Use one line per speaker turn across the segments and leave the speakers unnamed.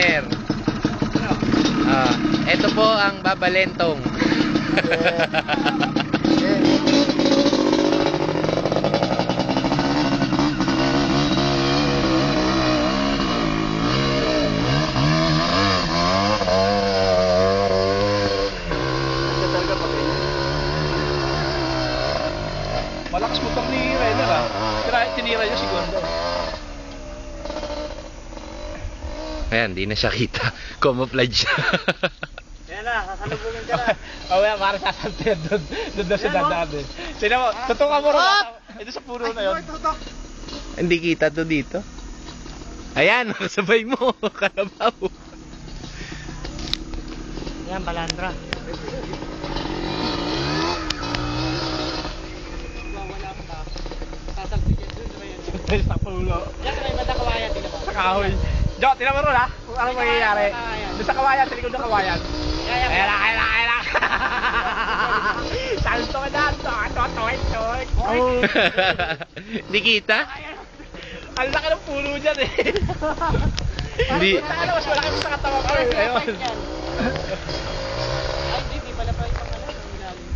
partner. Ito po ang babalentong.
Malakas motor ni Renner tinira niya si Gondo.
Ayan, di na siya kita. Camouflage siya.
Yan na, kasalubungin ka na.
Wala, parang sasaltin doon. Doon na siya dadaan eh. Sino mo, tutukan mo rin. Ito sa puno na yun.
Hindi kita to dito. Ayan, nakasabay mo. Kalabaw.
Yan, balandra.
Sa puno.
Yan, may banda kawayan, tingnan mo.
Sa kahoy. Jo, tinan mo ron ha. Kung ano mangyayari. Doon sa kawayan, sa likod ng kawayan. Ayan na. Salto ka na. Toy.
Hindi kita?
Ang laki ng puno dyan eh.
Hindi.
Mas malaki mo sa katawan ko. Ayun.
Ay, di pala pa itong ano, ang galing.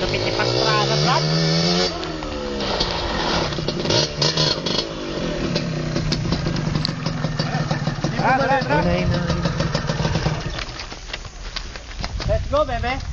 Lupit ni Pastrana, Brad.
Tara.
Ay,
Let's go, bebe.